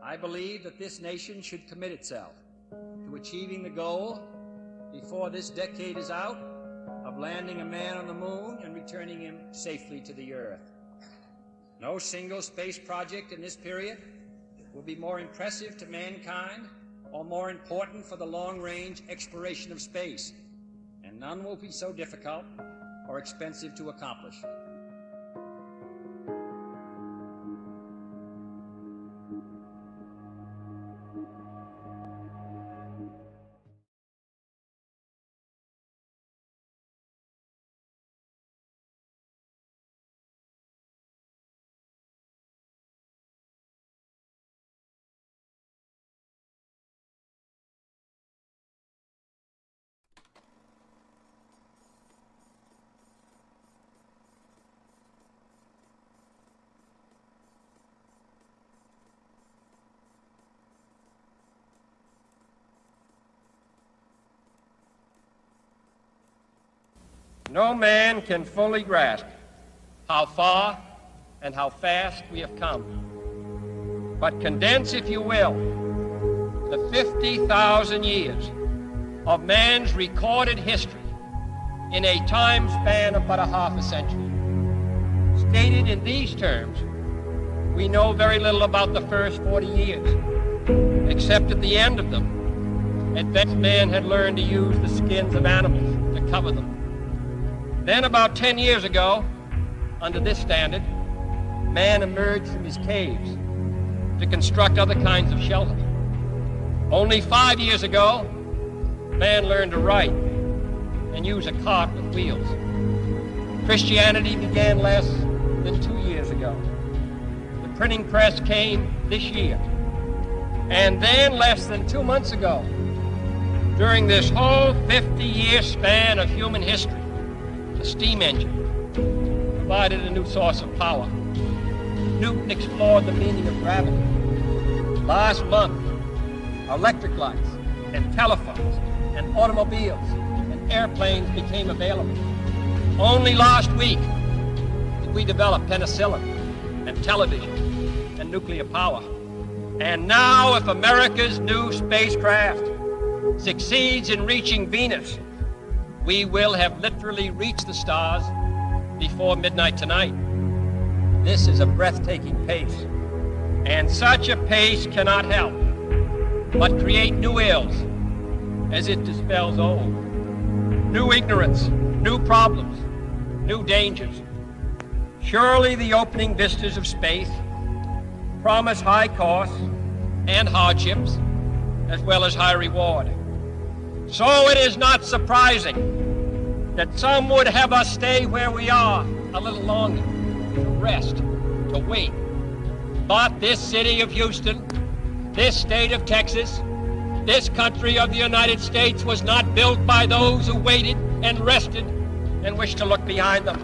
I believe that this nation should commit itself to achieving the goal, before this decade is out, of landing a man on the moon and returning him safely to the Earth. No single space project in this period will be more impressive to mankind or more important for the long-range exploration of space, and none will be so difficult or expensive to accomplish. No man can fully grasp how far and how fast we have come. But condense, if you will, the 50,000 years of man's recorded history in a time span of but a half a century. Stated in these terms, we know very little about the first 40 years, except at the end of them, advanced man had learned to use the skins of animals to cover them. Then about 10 years ago, under this standard, man emerged from his caves to construct other kinds of shelter. Only 5 years ago, man learned to write and use a cart with wheels. Christianity began less than 2 years ago. The printing press came this year. And then less than 2 months ago, during this whole 50-year span of human history, the steam engine provided a new source of power. Newton explored the meaning of gravity. Last month, electric lights and telephones and automobiles and airplanes became available. Only last week did we develop penicillin and television and nuclear power. And now, if America's new spacecraft succeeds in reaching Venus, we will have literally reached the stars before midnight tonight. This is a breathtaking pace, and such a pace cannot help but create new ills as it dispels old. New ignorance, new problems, new dangers. Surely the opening vistas of space promise high costs and hardships, as well as high reward. So it is not surprising that some would have us stay where we are a little longer, to rest, to wait. But this city of Houston, this state of Texas, this country of the United States was not built by those who waited and rested and wished to look behind them.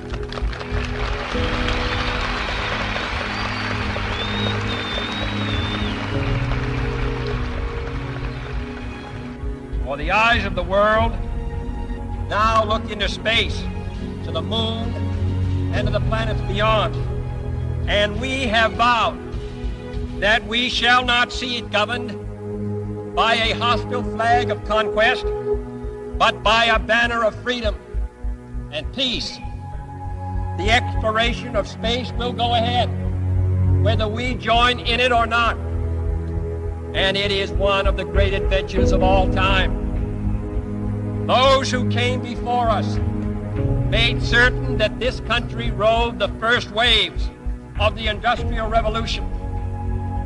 For the eyes of the world now look into space, to the moon, and to the planets beyond. And we have vowed that we shall not see it governed by a hostile flag of conquest, but by a banner of freedom and peace. The exploration of space will go ahead, whether we join in it or not. And it is one of the great adventures of all time. Those who came before us made certain that this country rode the first waves of the Industrial Revolution,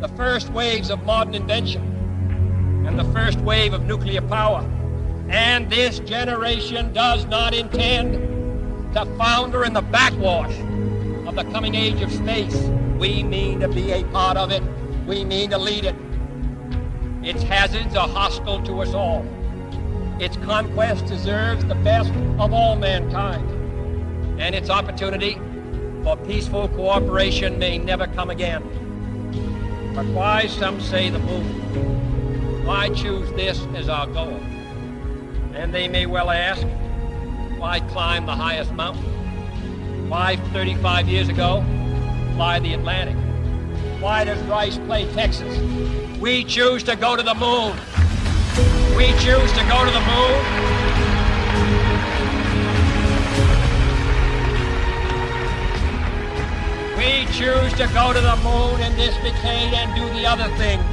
the first waves of modern invention, and the first wave of nuclear power. And this generation does not intend to founder in the backwash of the coming age of space. We mean to be a part of it. We mean to lead it. Its hazards are hostile to us all. Its conquest deserves the best of all mankind. And its opportunity for peaceful cooperation may never come again. But why, some say, the moon? Why choose this as our goal? And they may well ask, why climb the highest mountain? 35 years ago, fly the Atlantic? Why does Rice play Texas? We choose to go to the moon. We choose to go to the moon. We choose to go to the moon in this decade and do the other things,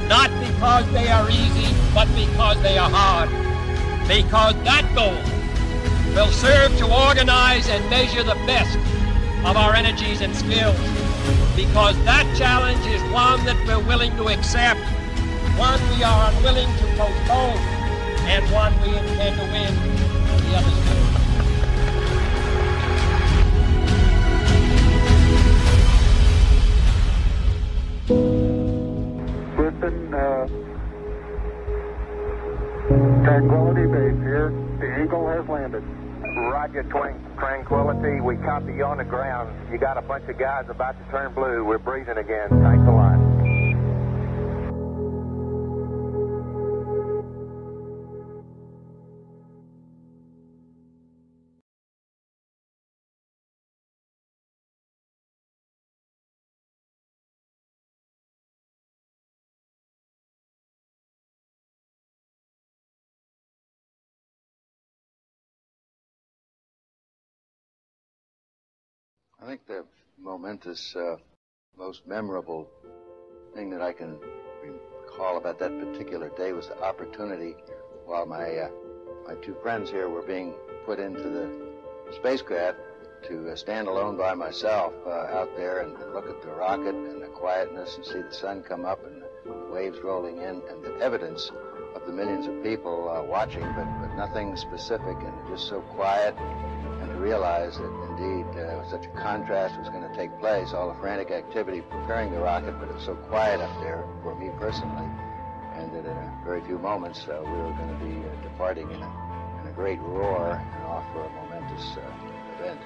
not because they are easy, but because they are hard. Because that goal will serve to organize and measure the best of our energies and skills. Because that challenge is one that we're willing to accept, one we are unwilling to postpone, and one we intend to win when the others do. Listen, Tranquility Base here. The Eagle has landed. Roger, Tranquility. We copy you on the ground. You got a bunch of guys about to turn blue. We're breathing again. Thanks a lot. I think the momentous, most memorable thing that I can recall about that particular day was the opportunity while my two friends here were being put into the spacecraft to stand alone by myself out there and look at the rocket and the quietness and see the sun come up and the waves rolling in and the evidence of the millions of people watching, but nothing specific and just so quiet. And to realize that indeed such a contrast was going to take place, all the frantic activity preparing the rocket, but it was so quiet up there for me personally, and that in a very few moments we were going to be departing in a great roar and off for a momentous event.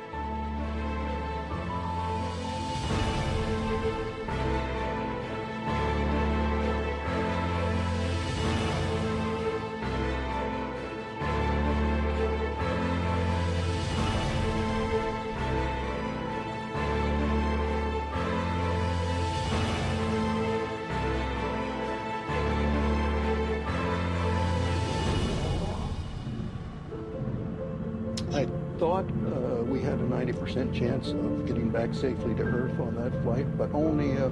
I thought we had a 90% chance of getting back safely to Earth on that flight, but only a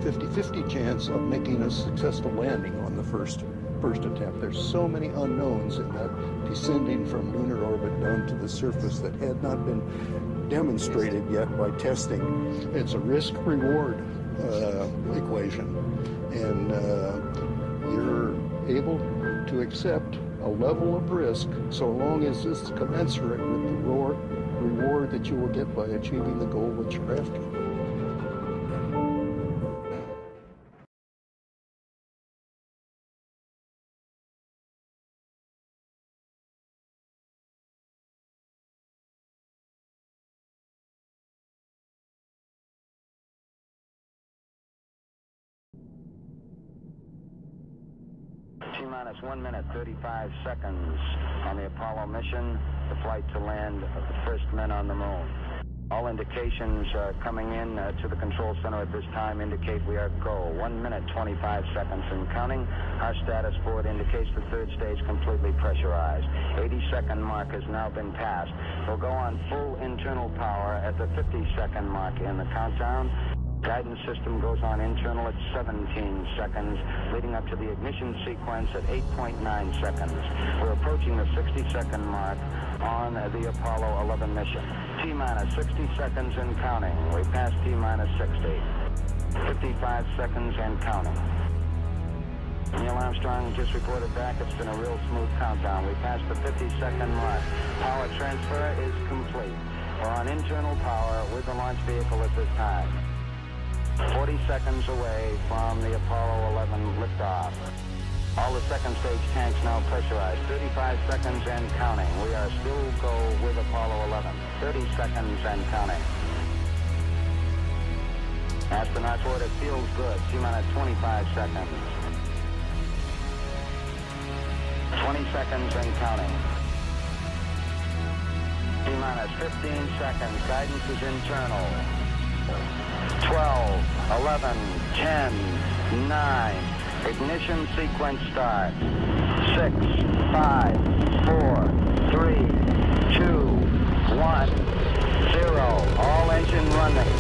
50-50 chance of making a successful landing on the first attempt. There's so many unknowns in that descending from lunar orbit down to the surface that had not been demonstrated yet by testing. It's a risk-reward equation, and you're able to accept a level of risk so long as it's commensurate with the reward that you will get by achieving the goal that you're after. T-minus 1 minute, 35 seconds on the Apollo mission, the flight to land of the first men on the moon. All indications coming in to the control center at this time indicate we are go. 1 minute, 25 seconds and counting. Our status board indicates the third stage completely pressurized. 80-second mark has now been passed. We'll go on full internal power at the 50-second mark in the countdown. Guidance system goes on internal at 17 seconds, leading up to the ignition sequence at 8.9 seconds. We're approaching the 60-second mark on the Apollo 11 mission. T-minus 60 seconds and counting. We passed T-minus 60. 55 seconds and counting. Neil Armstrong just reported back. It's been a real smooth countdown. We passed the 50-second mark. Power transfer is complete. We're on internal power with the launch vehicle at this time. 40 seconds away from the Apollo 11 liftoff. All the second stage tanks now pressurized. 35 seconds and counting. We are still go with Apollo 11. 30 seconds and counting. Astronauts order feels good. T-minus 25 seconds. 20 seconds and counting. T-minus minus 15 seconds. Guidance is internal. 12, 11, 10, 9. Ignition sequence start. 6, 5, 4, 3, 2, 1, 0. All engine running.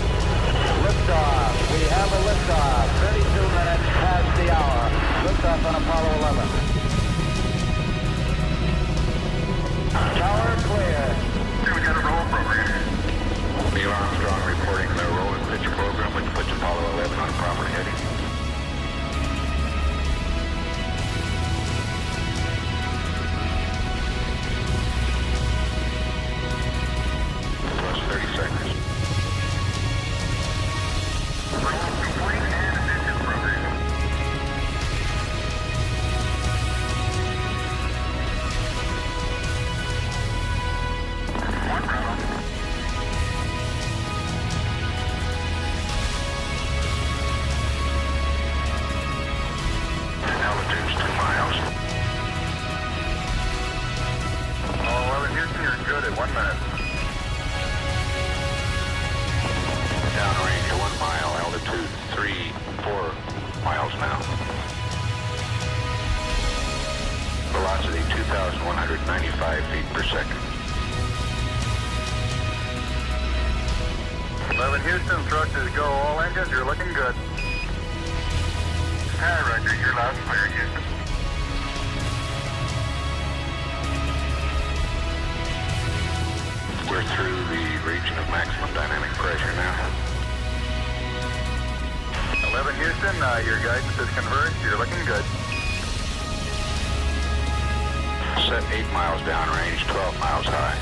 Liftoff. We have a liftoff. 32 minutes past the hour. Liftoff on Apollo 11. Tower clear. We got a roll program. Neil Armstrong reporting the roll and pitch program, which puts Apollo 11 on proper heading. Plus 30 seconds. Roll complete and ignition provision. One round. Altitude's 2 miles. Apollo 11 Houston, you're good at 1 minute. Downrange 1 mile, altitude 3, 4 miles now. Velocity 2,195 feet per second. 11 Houston, thrusters go. All engines, you're looking good. Hi, Roger. You're loud and clear, Houston. We're through the region of maximum dynamic pressure now. 11 Houston, your guidance is converged. You're looking good. Set 8 miles downrange, 12 miles high.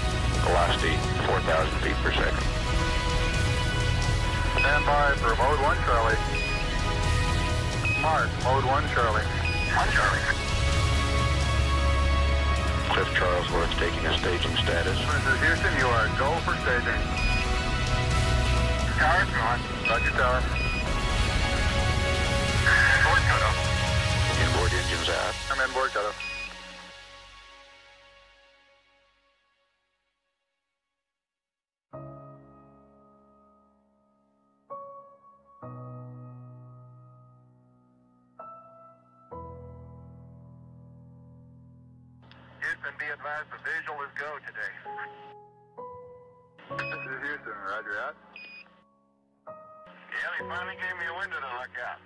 Velocity 4,000 feet per second. Stand by for mode 1, Charlie. Mark, mode 1, Charlie. 1, Charlie. Cliff Charlesworth taking a staging status. This is Houston, you are go for staging. Tower's gone. Roger, tower. Board cutoff. Inboard engines out. I'm in board cutoff. Houston, be advised the visual is go today. This is Houston, roger out. Yeah, they finally gave me a window to look out.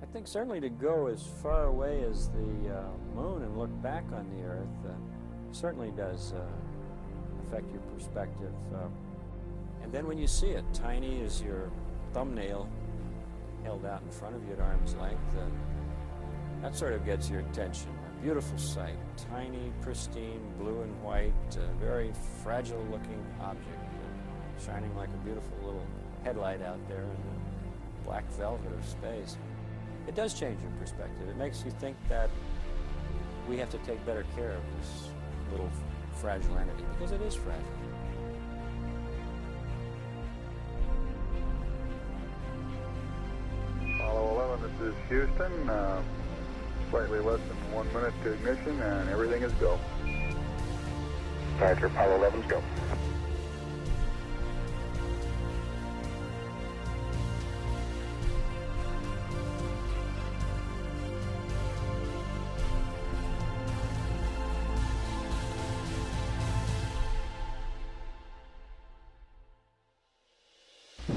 I think certainly to go as far away as the moon and look back on the Earth certainly does affect your perspective. And then when you see it, tiny as your thumbnail held out in front of you at arm's length, that sort of gets your attention. A beautiful sight, tiny, pristine, blue and white, very fragile-looking object, shining like a beautiful little headlight out there in the black velvet of space. It does change your perspective. It makes you think that we have to take better care of this little fragile entity, because it is fragile. Apollo 11, this is Houston. slightly less than 1 minute to ignition, and everything is go. Roger, Apollo 11's go.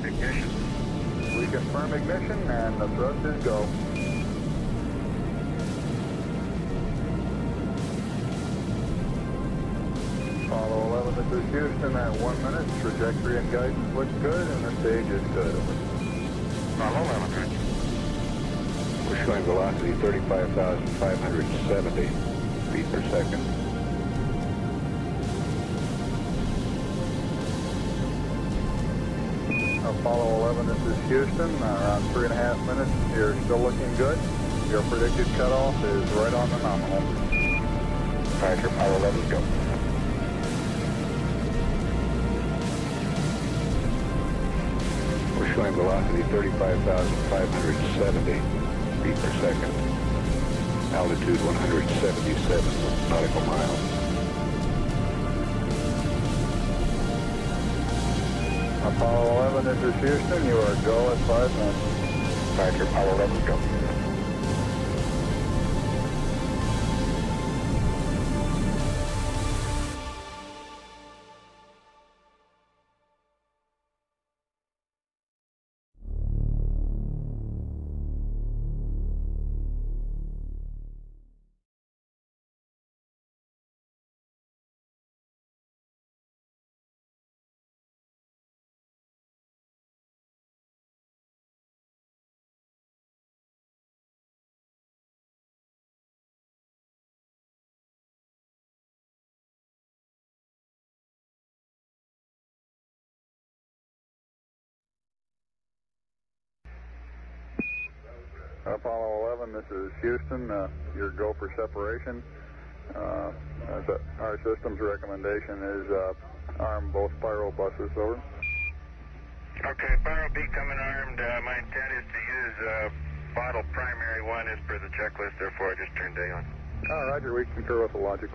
Ignition. We confirm ignition, and the thrust is go. Apollo 11, this is Houston at 1 minute. Trajectory and guidance looks good, and the stage is good. Apollo 11, Roger. We're showing velocity 35,570 feet per second. Apollo 11, this is Houston, around 3.5 minutes. You're still looking good. Your predicted cutoff is right on the nominal. Roger, Apollo 11's go. We're showing velocity 35,570 feet per second. Altitude 177 nautical miles. Apollo 11, this is Houston. You are go at 5 minutes. Roger, Apollo 11's go. Apollo 11, this is Houston. Your go for separation. Our system's recommendation is arm both spiral buses, over. Okay, Spiral B coming armed. My intent is to use bottle primary one as per the checklist, therefore I just turned day on. Roger, we concur with the logic.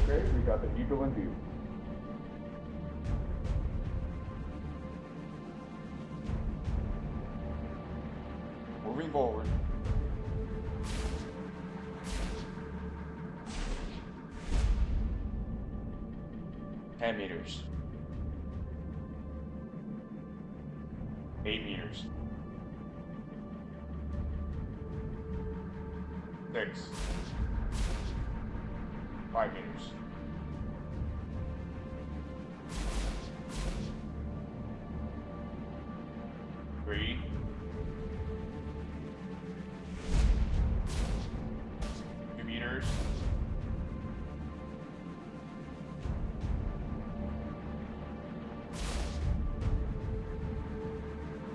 Okay, we got the Eagle in view. Moving forward. $10 meters. 8 meters. 6. 5 meters. 3. 2 meters.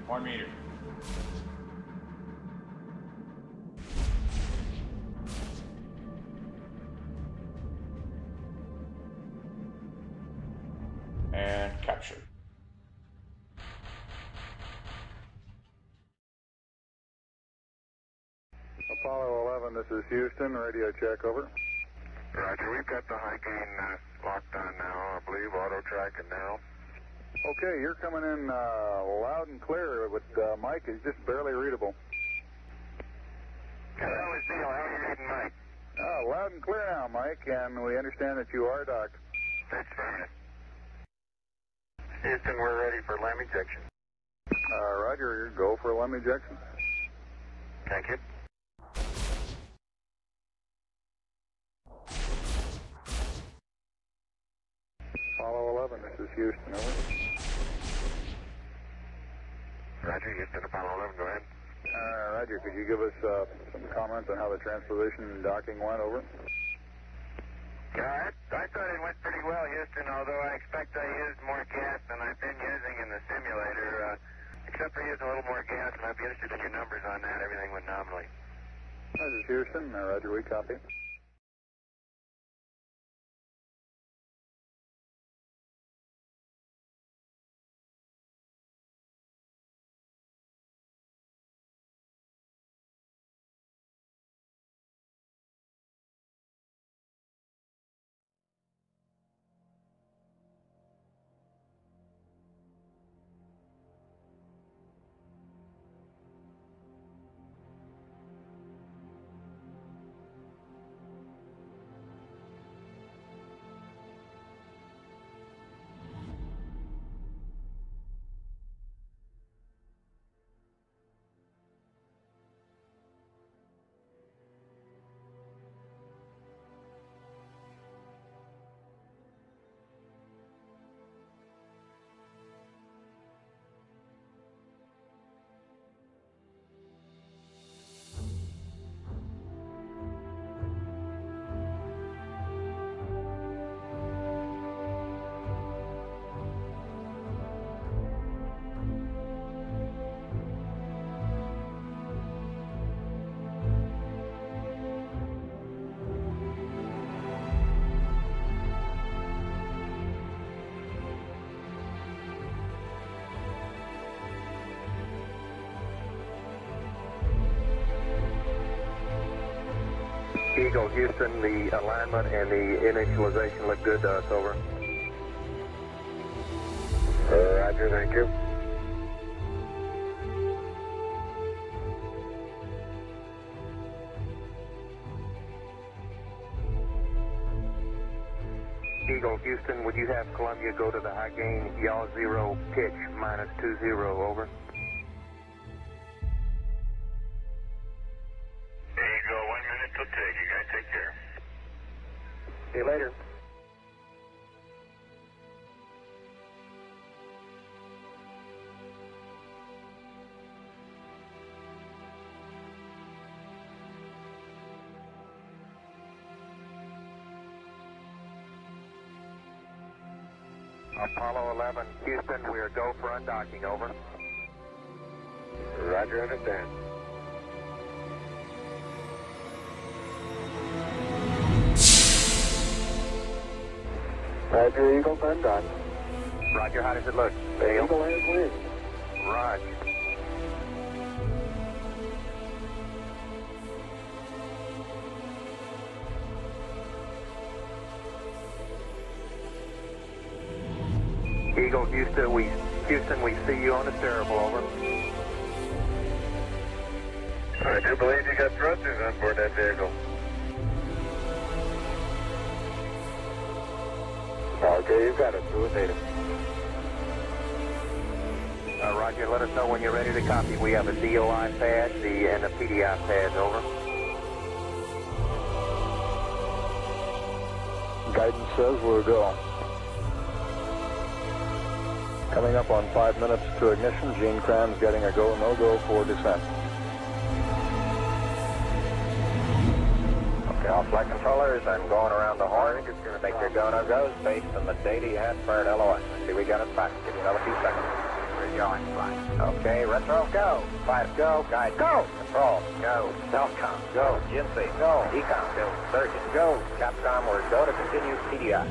1 meter. And capture. Apollo 11, this is Houston. Radio check, over. Roger, we've got the high gain locked on now, I believe, auto track and now. Okay, you're coming in loud and clear, but Mike is just barely readable. Hello, it's Neil. How are you reading, Mike? Loud and clear now, Mike, and we understand that you are docked. That's fine. Houston, we're ready for LEM ejection. Roger, go for LEM ejection. Thank you. Apollo 11, this is Houston, over. Roger, Houston, Apollo 11, go ahead. Roger. Could you give us some comments on how the transposition and docking went? Over. Yeah, I thought it went pretty well, Houston, although I expect I used more gas than I've been using in the simulator. Except for using a little more gas, and I'd be interested in your numbers on that. Everything went nominally. This is Houston. Roger, we copy. Eagle, Houston, the alignment and the initialization look good to us, over. Roger, thank you. Eagle, Houston, would you have Columbia go to the high gain, yaw 0, pitch, -20, over? There you go, 1 minute till take. You guys take care. See you later. Apollo 11, Houston, we are go for undocking, over. Roger, understand. Roger, Eagle, undone. Roger, how does it look? The Eagle has wind. Roger. Eagle, Houston, we see you on the steerable, over. I do believe you got thrusters on board that vehicle. Okay, you got it. Do it later. Roger, let us know when you're ready to copy. We have a DOI pad and a PDI pad, over. Guidance says we're go. Coming up on 5 minutes to ignition. Gene Kran's getting a go, no-go for descent. Okay, all flight controllers, I'm going around the horn. It's going to make your go, no-goes based on the data you had for an LOS. See, we got it back. Give you another few seconds. We're going, fine. Okay, retro, go. Pilot, go. Guide, go. Control, go. Self-com, go. GNC, go. Ecom, go. Surgeon, go. Capcom, we're go to continue PDI.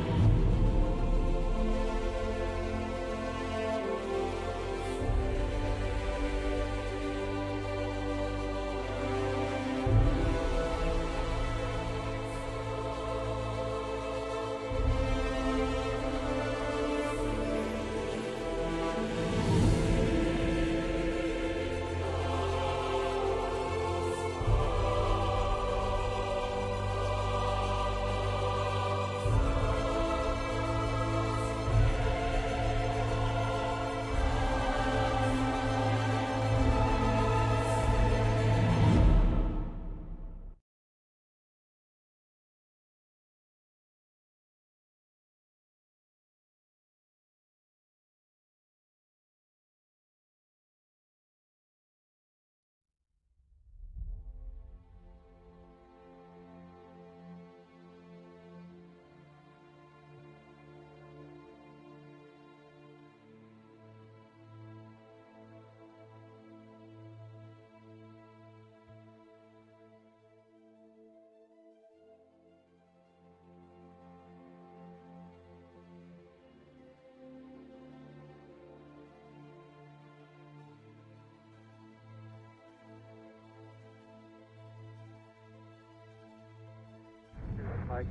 Mike.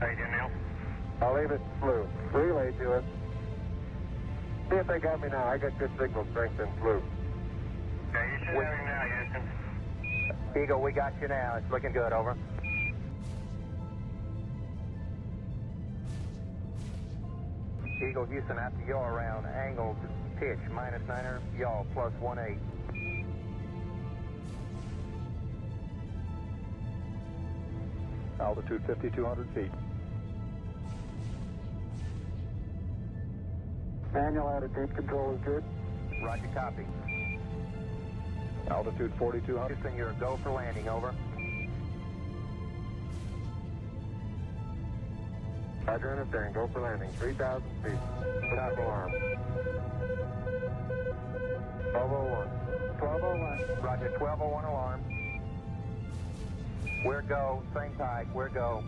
How you doing, Neil? I'll leave it blue. Relay to us. See if they got me now. I got good signal strength in blue. Okay, you should have him now, Houston. Eagle, we got you now. It's looking good, over. Eagle, Houston, after yaw around, angled pitch, -9er, yaw, +18. Altitude 5,200 feet. Manual attitude control is good. Roger, copy. Altitude 4,200. Houston, you're a go for landing, over. Roger, understand. Go for landing. 3,000 feet. Stop alarm. 1201. 1201. Roger, 1201 alarm. We're go, same type, we're go.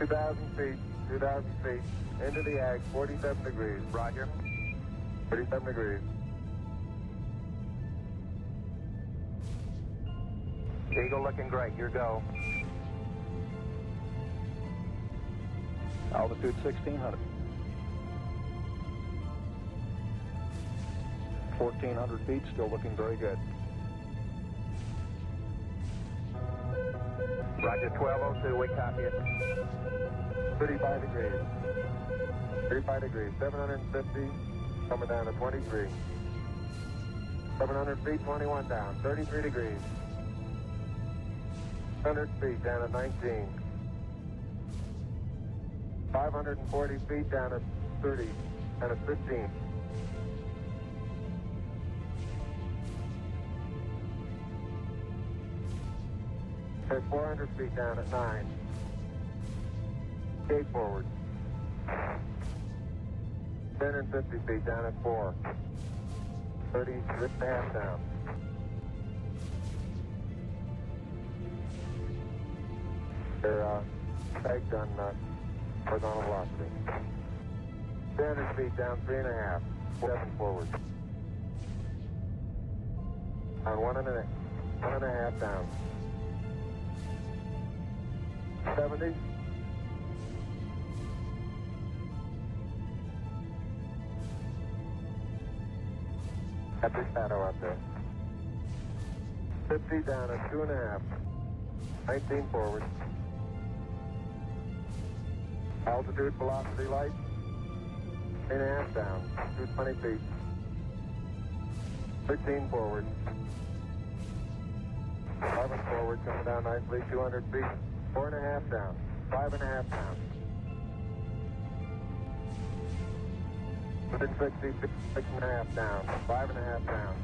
2,000 feet. 2,000 feet. Into the ag, 47 degrees. Roger. 37 degrees. Eagle looking great, your go. Altitude 1,600. 1,400 feet, still looking very good. Roger, 1202, we copy it. 35 degrees. 35 degrees. 750, coming down to 23. 700 feet, 21 down. 33 degrees. 100 feet, down to 19. 540 feet, down to 30. Down to 15. At 400 feet, down at 9. Gate forward. 1050 feet, down at 4. 30, lift and a half down. They're tagged on horizontal velocity. 300 feet, down 3.5. 7 forward. On 1.5 down. 70. At the shadow out there. 50 down at 2.5. 19 forward. Altitude, velocity, light. 8.5 down. 220 feet. 13 forward. 11 forward, coming down nicely. 200 feet. 4.5 down. 5.5 down. Within 60 feet, 6.5 down. 5.5 down.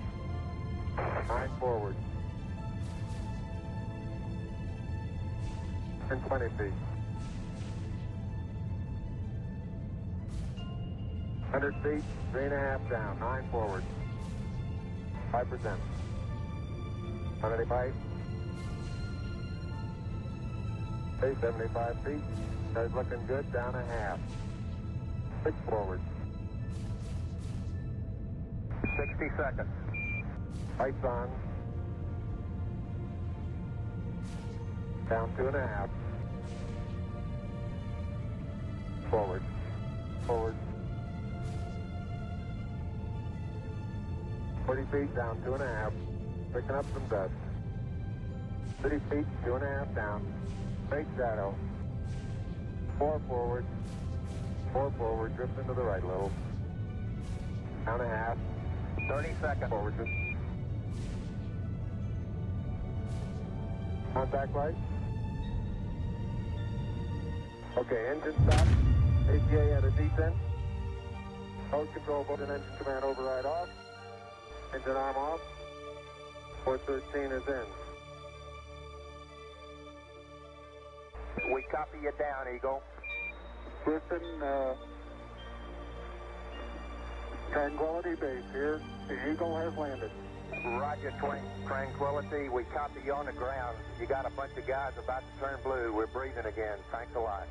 9 forward. And 20 feet. 100 feet, 3.5 down. 9 forward. 5%. 185. 75 feet. That's looking good. Down a half. 6 forward. 60 seconds. Lights on. Down 2.5. Forward. Forward. 40 feet, down 2.5. Picking up some dust. 30 feet, 2.5 down. Straight shadow. 4 forward. 4 forward. Drift into the right a little. Down a half. 30 seconds. Forward. Just. Contact light. Okay, engine stop. ATA at a descent. Mode control button, engine command override off. Engine arm off. 413 is in. We copy you down, Eagle. Houston, Tranquility Base here. The Eagle has landed. Roger, Tranquility. We copy you on the ground. You got a bunch of guys about to turn blue. We're breathing again. Thanks a lot.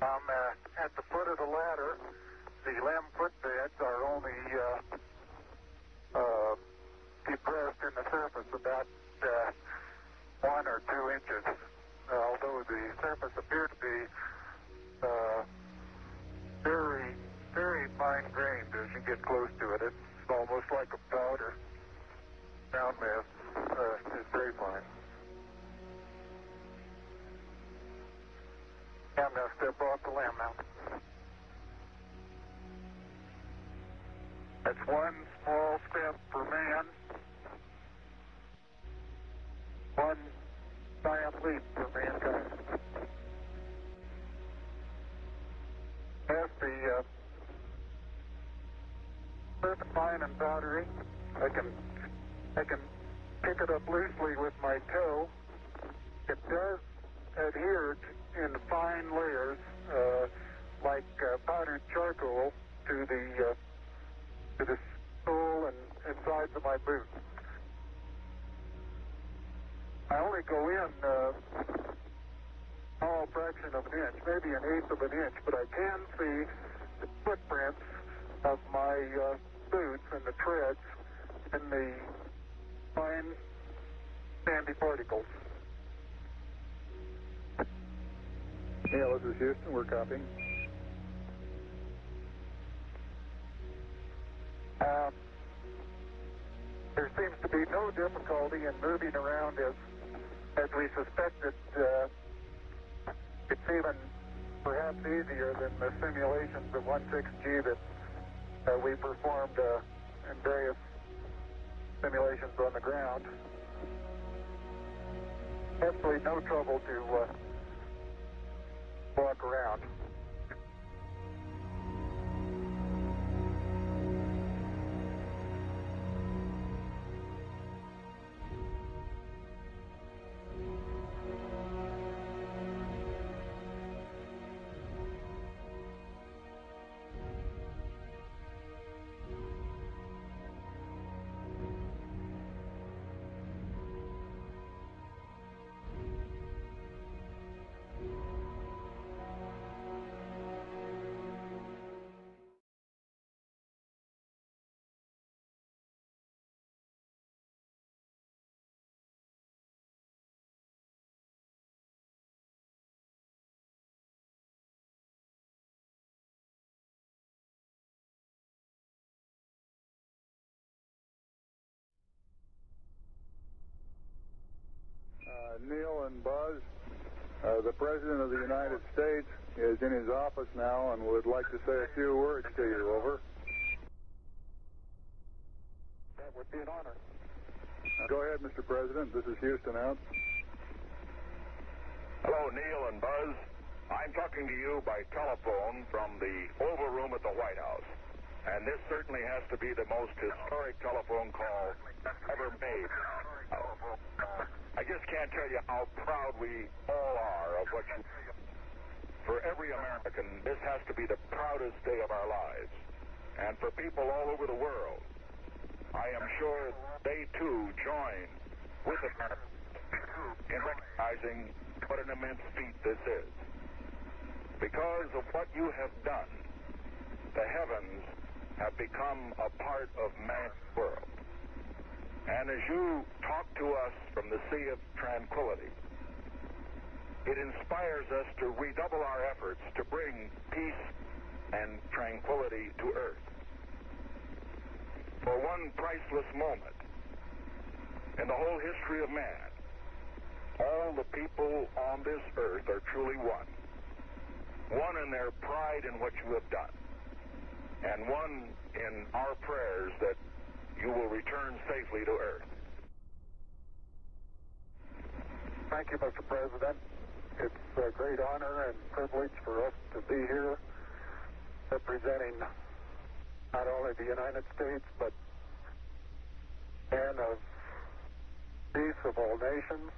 I'm at the foot of the ladder. The limb footbeds are only depressed in the surface about 1 or 2 inches, although the surface appears to be very, very fine-grained as you get close to it. It's almost like a powder. Ground mass is very fine. I'm going to step off the limb now. That's one small step for man, one giant leap for mankind. As the earth fine and powdery, I can pick it up loosely with my toe. It does adhere in fine layers, like powdered charcoal, to the sole and sides of my boot. I only go in a small fraction of an inch, maybe an eighth of an inch, but I can see the footprints of my boots and the treads and the fine sandy particles. Neil, this is Houston. We're copying. There seems to be no difficulty in moving around as we suspected. It's even perhaps easier than the simulations of 16G that we performed in various simulations on the ground. Absolutely no trouble to walk around. Neil and Buzz, the President of the United States is in his office now and would like to say a few words to you. Over. That would be an honor. Go ahead, Mr. President. This is Houston out. Hello, Neil and Buzz. I'm talking to you by telephone from the Oval Room at the White House. And this certainly has to be the most historic telephone call ever made. I just can't tell you how proud we all are of what you do. For every American, this has to be the proudest day of our lives. And for people all over the world, I am sure they too join with America in recognizing what an immense feat this is. Because of what you have done, the heavens have become a part of man's world. And as you talk to us from the Sea of Tranquility, it inspires us to redouble our efforts to bring peace and tranquility to Earth. For one priceless moment in the whole history of man, all the people on this Earth are truly one. One in their pride in what you have done, and one in our prayers that you will return safely to Earth. Thank you, Mr. President. It's a great honor and privilege for us to be here representing not only the United States, but men of peace of all nations,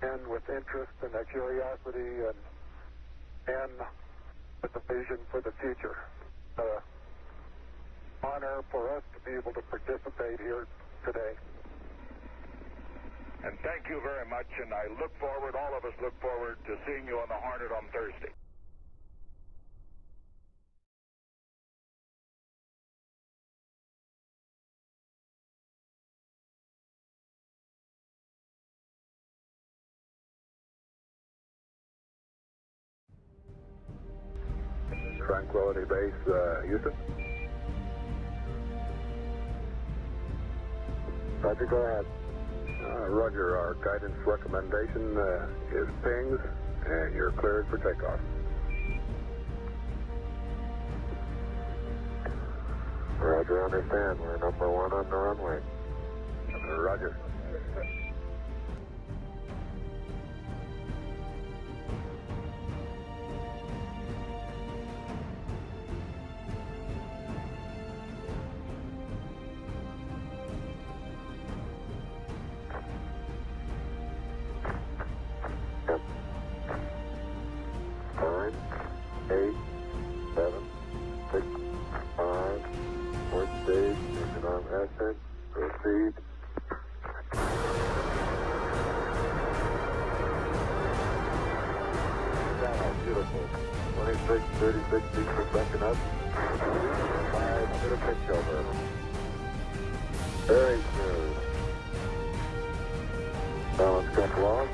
men with interest and a curiosity, and men with a vision for the future. Honor for us to be able to participate here today. And thank you very much, and I look forward, all of us look forward to seeing you on the Hornet on Thursday. Tranquility Base, Houston. Roger, go ahead. Roger, our guidance recommendation is pings, and you're cleared for takeoff. Roger, understand. We're number one on the runway. Roger. Proceed. Beautiful. 26, 36 feet per second up. 5 to the pitch over. Very smooth. Balance come along.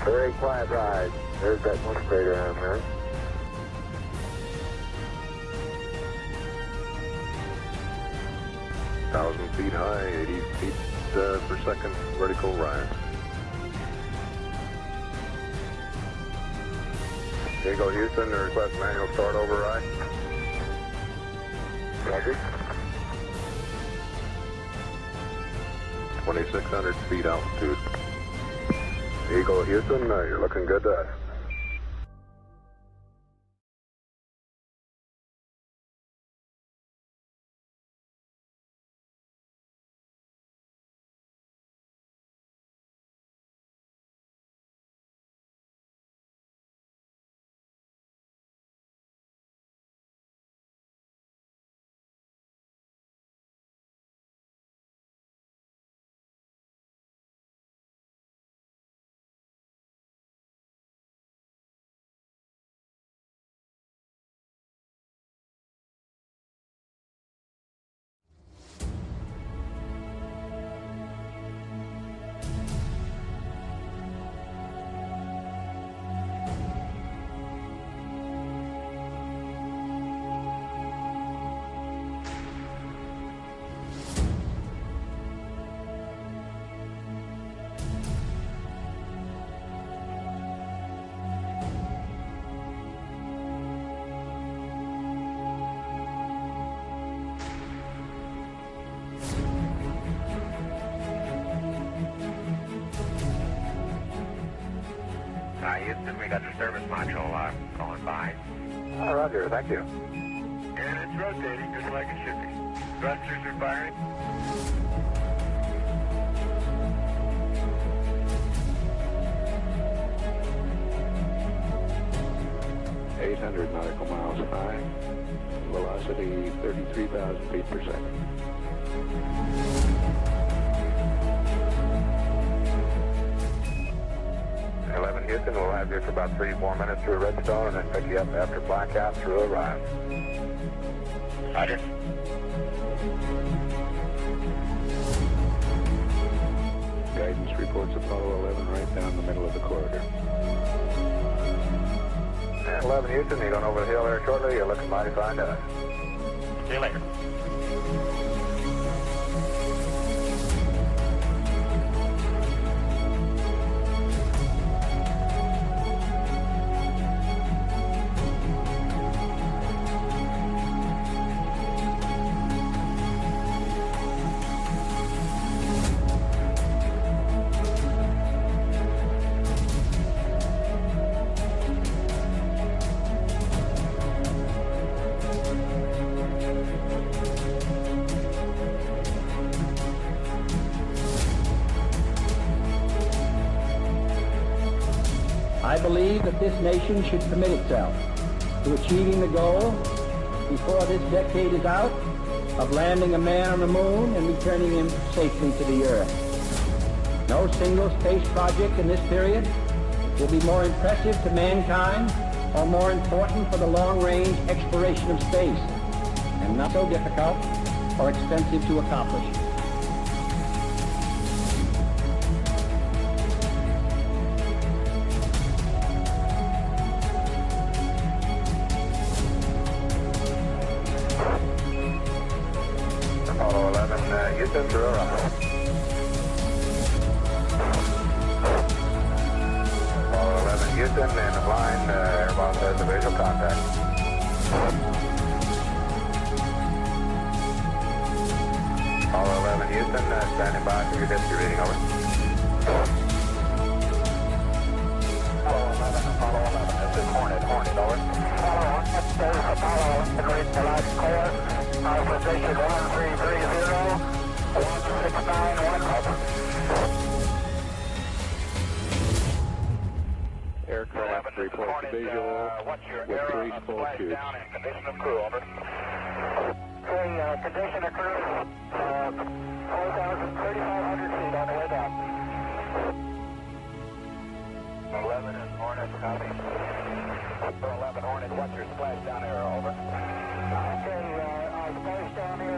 Very quiet ride. There's that one crater on there. Feet high, 80 feet per second vertical rise. Here you go, Houston. Request manual start override. Roger. 2,600 feet altitude. Here you go, Houston. You're looking good to us. Houston, we got the service module going by. Roger, thank you. And it's rotating just like it should be. Thrusters are firing. .800 nautical miles high. Velocity 33,000 feet per second. Houston, we'll have you for about 3-4 minutes through Redstone and then pick you up after blackout through Orion. Roger. Guidance reports Apollo 11 right down the middle of the corridor. And 11 Houston, you're going over the hill there shortly. You're looking mighty fine to us. See you later. I believe that this nation should commit itself to achieving the goal, before this decade is out, of landing a man on the moon and returning him safely to the Earth. No single space project in this period will be more impressive to mankind or more important for the long-range exploration of space, and not so difficult or expensive to accomplish. Apollo 11, Houston, through Rumble. Apollo 11, Houston, in the line, Airbus has a visual contact. Apollo 11, Houston, standing by for your dispatch reading, over. Apollo 11, this is Hornet, over. Apollo 1, this is Apollo 11, read the last core. Our position 1330, 1691, over. Aircraft reports visual with 3 full tubes. Condition of crew, over. Condition of crew, 4,500 feet on the way down. 11 and Hornet, copy. 11 Hornet, what's your splash down arrow, over? Okay, splash down arrow.